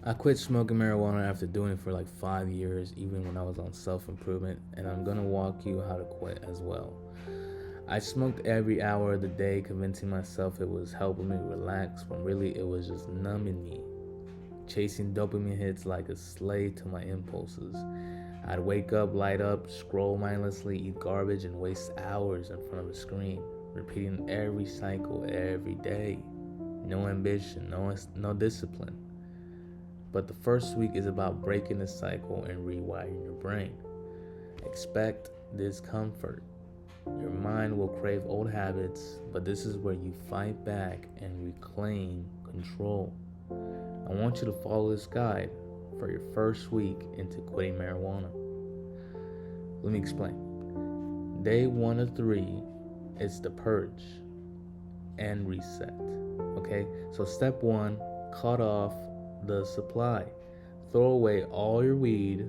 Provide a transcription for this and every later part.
I quit smoking marijuana after doing it for like 5 years, even when I was on self improvement, and I'm gonna walk you how to quit as well. I smoked every hour of the day, convincing myself it was helping me relax, when really it was just numbing me, chasing dopamine hits like a slave to my impulses. I'd wake up, light up, scroll mindlessly, eat garbage, and waste hours in front of a screen, repeating every cycle every day. No ambition, no discipline. But the first week is about breaking the cycle and rewiring your brain. Expect discomfort. Your mind will crave old habits, but this is where you fight back and reclaim control. I want you to follow this guide for your first week into quitting marijuana. Let me explain. Day 1 of 3 is the purge and reset. Okay, so step 1, cut off the supply. Throw away all your weed,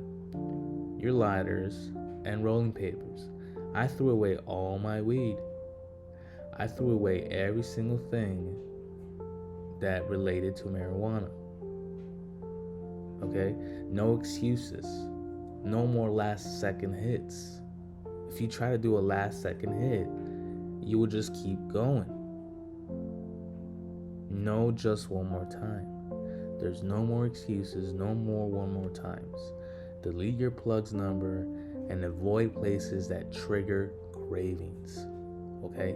your lighters, and rolling papers. I threw away all my weed. I threw away every single thing that related to marijuana. Okay? No excuses. No more last second hits. If you try to do a last second hit, you will just keep going. No, just one more time. There's no more excuses, no more one more times. Delete your plugs number and avoid places that trigger cravings. Okay?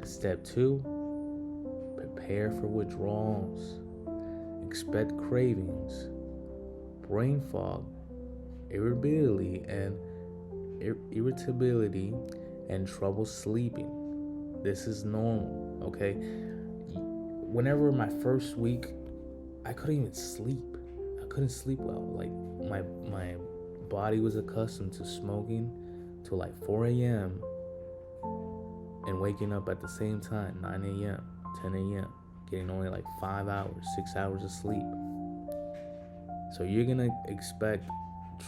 Step 2, prepare for withdrawals. Expect cravings, brain fog, irritability and irritability and trouble sleeping. This is normal, okay? Whenever my first week, I couldn't even sleep. I couldn't sleep well. Like my body was accustomed to smoking till like 4 a.m. and waking up at the same time, 9 a.m., 10 a.m., getting only like 5 hours, 6 hours of sleep. So you're gonna expect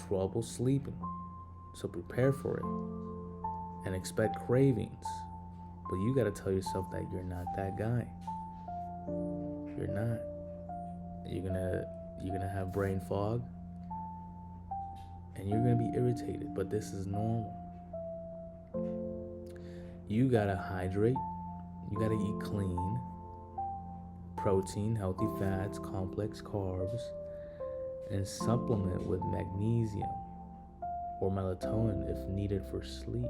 trouble sleeping. So prepare for it and expect cravings. But you gotta tell yourself that you're not that guy. You're not. You're gonna have brain fog and you're gonna be irritated, but this is normal. You gotta hydrate, you gotta eat clean, protein, healthy fats, complex carbs, and supplement with magnesium or melatonin if needed for sleep.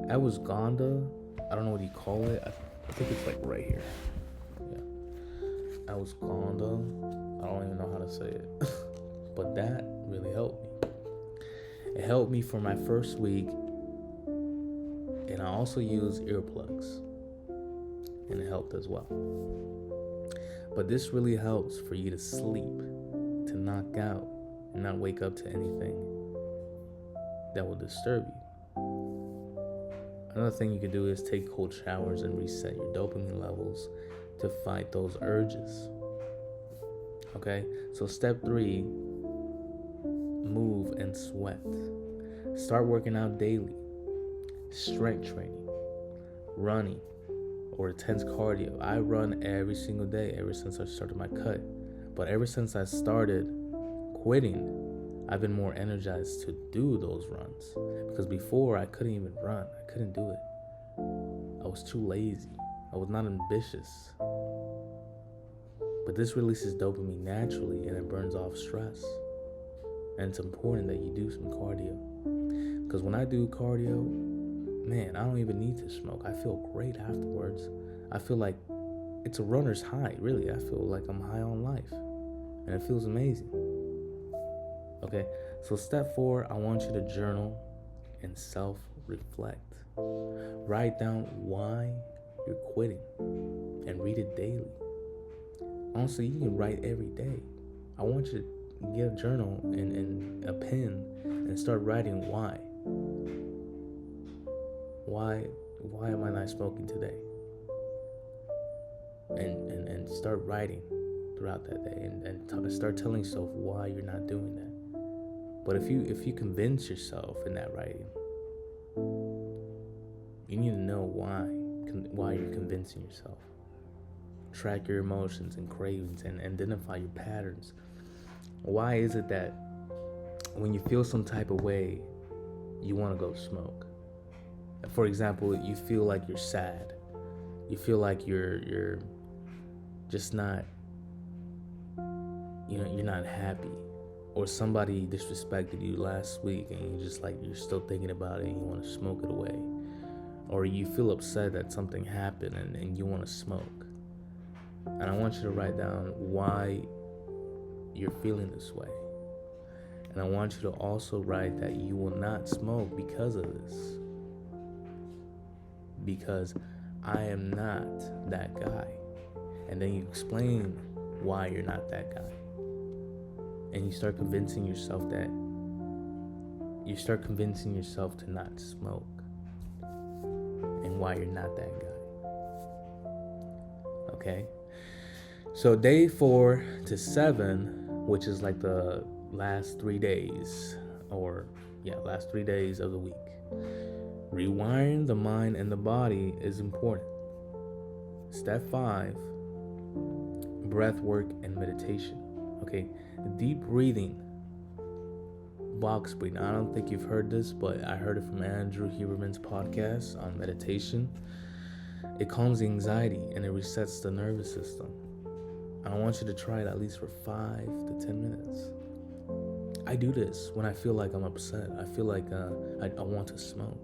Ashwagandha, I don't know what you call it. I think it's like right here. Yeah. Ashwagandha, I don't even know how to say it. But that really helped me. It helped me for my first week, and I also use earplugs, and it helped as well. But this really helps for you to sleep, to knock out, and not wake up to anything that will disturb you. Another thing you can do is take cold showers and reset your dopamine levels to fight those urges. Okay, so step 3, move and sweat. Start working out daily, strength training, running, or intense cardio. I run every single day ever since I started my cut. But ever since I started quitting, I've been more energized to do those runs. Because before, I couldn't even run. I couldn't do it. I was too lazy. I was not ambitious. But this releases dopamine naturally and it burns off stress. And it's important that you do some cardio. Because when I do cardio, man, I don't even need to smoke. I feel great afterwards. I feel like it's a runner's high, really. I feel like I'm high on life. And it feels amazing. Okay, so step 4, I want you to journal and self-reflect. Write down why you're quitting and read it daily. Honestly, you can write every day. I want you to get a journal and a pen and start writing why. Why am I not smoking today? And start writing throughout that day and start telling yourself why you're not doing that. But if you convince yourself in that writing, you need to know why you're convincing yourself. track your emotions and cravings and identify your patterns. Why is it that when you feel some type of way, you want to go smoke? For example, you feel like you're sad. You feel like you're just not, you're not happy. Or somebody disrespected you last week and you're still thinking about it and you want to smoke it away. Or you feel upset that something happened and you want to smoke. And I want you to write down why you're feeling this way. And I want you to also write that you will not smoke because of this. Because I am not that guy. And then you explain why you're not that guy. And you start convincing yourself to not smoke. And why you're not that guy. Okay? So day 4 to 7, which is like the last 3 days, last 3 days of the week. Rewiring the mind and the body is important. Step 5, breath work and meditation. Okay, deep breathing, box breathing. I don't think you've heard this, but I heard it from Andrew Huberman's podcast on meditation. It calms the anxiety and it resets the nervous system. I want you to try it at least for 5 to 10 minutes. I do this when I feel like I'm upset. I feel like I want to smoke.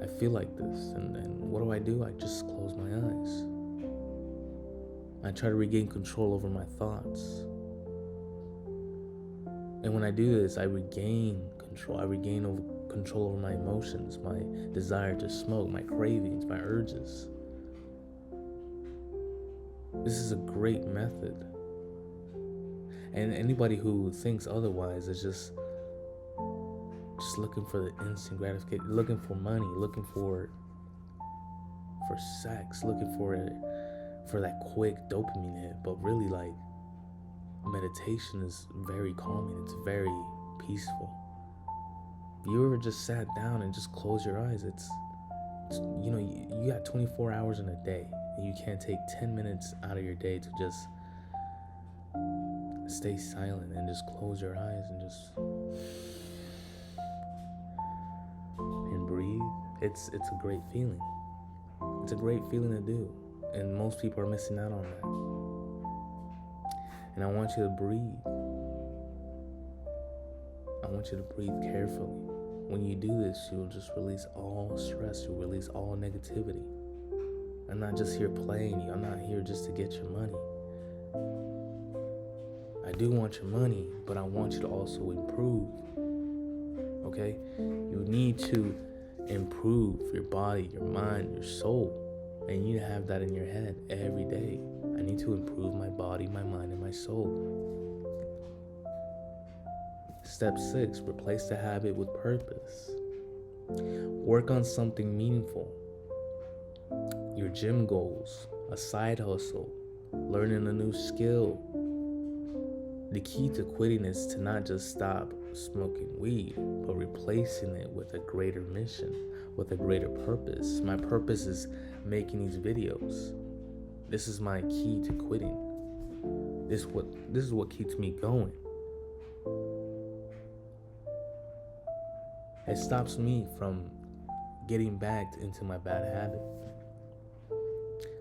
I feel like this, and what do? I just close my eyes. I try to regain control over my thoughts. And when I do this, I regain control. I regain control over my emotions, my desire to smoke, my cravings, my urges. This is a great method. And anybody who thinks otherwise is just looking for the instant gratification, looking for money, looking for sex, looking for that quick dopamine hit. But really, like, meditation is very calming. It's very peaceful. You ever just sat down and just closed your eyes? It's you got 24 hours in a day, and you can't take 10 minutes out of your day to just stay silent and just close your eyes and breathe. It's a great feeling. It's a great feeling to do, and most people are missing out on that. And I want you to breathe. I want you to breathe carefully. When you do this, you'll just release all stress. You'll release all negativity. I'm not just here playing you. I'm not here just to get your money. I do want your money, but I want you to also improve. Okay? You need to improve your body, your mind, your soul. And you need to have that in your head every day. I need to improve my body, my mind, and my soul. Step 6, replace the habit with purpose. Work on something meaningful. Your gym goals, a side hustle, learning a new skill. The key to quitting is to not just stop smoking weed, but replacing it with a greater mission, with a greater purpose. My purpose is making these videos. This is my key to quitting. This is what keeps me going. It stops me from getting back into my bad habit.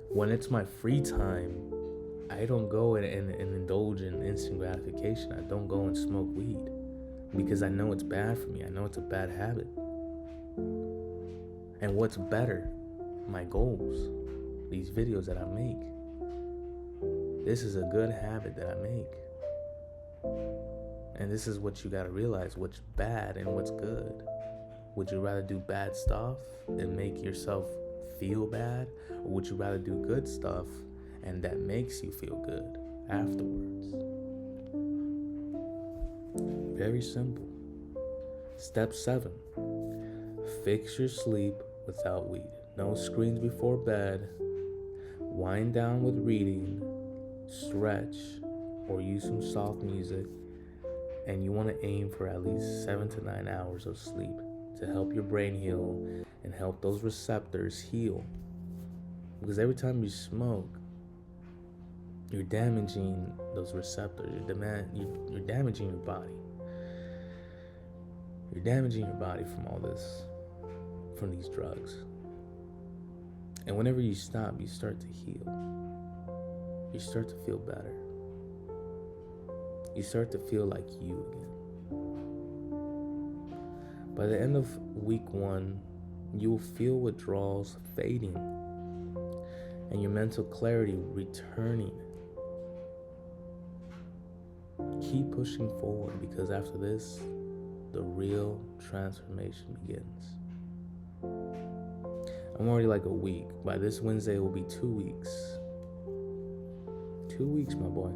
When it's my free time, I don't go and indulge in instant gratification. I don't go and smoke weed because I know it's bad for me. I know it's a bad habit. And what's better? My goals, these videos that I make. This is a good habit that I make. And this is what you gotta realize, what's bad and what's good. Would you rather do bad stuff and make yourself feel bad? Or would you rather do good stuff and that makes you feel good afterwards? Very simple. Step 7, fix your sleep without weed. No screens before bed. Wind down with reading, stretch, or use some soft music. And you want to aim for at least 7 to 9 hours of sleep to help your brain heal and help those receptors heal. Because every time you smoke, you're damaging those receptors. You're damaging your body. You're damaging your body from all this, from these drugs. And whenever you stop, you start to heal. You start to feel better. You start to feel like you again. By the end of week 1, you will feel withdrawals fading and your mental clarity returning. Keep pushing forward, because after this, the real transformation begins. I'm already like a week. By this Wednesday, it will be 2 weeks. 2 weeks, my boy.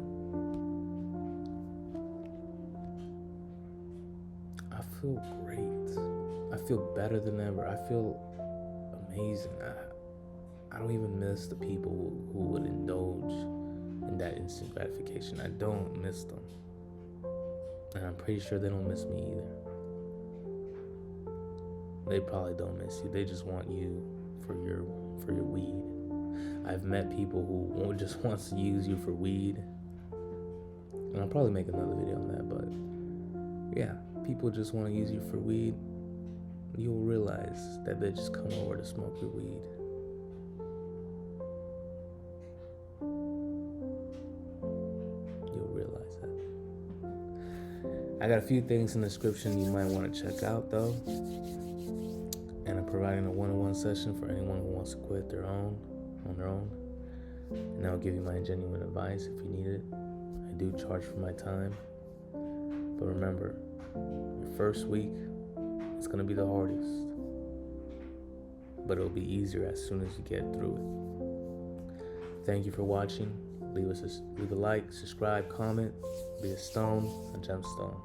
I feel great. I feel better than ever. I feel amazing. I don't even miss the people who would indulge in that instant gratification. I don't miss them. And I'm pretty sure they don't miss me either. They probably don't miss you. They just want you for your weed. I've met people who just wants to use you for weed. And I'll probably make another video on that, but yeah, people just want to use you for weed. You'll realize that they just come over to smoke your weed. You'll realize that. I got a few things in the description you might want to check out though. And I'm providing a one-on-one session for anyone who wants to quit on their own. And I'll give you my genuine advice if you need it. I do charge for my time. But remember, your first week, it's going to be the hardest. But it'll be easier as soon as you get through it. Thank you for watching. Leave a like, subscribe, comment. Be a stone, a gemstone.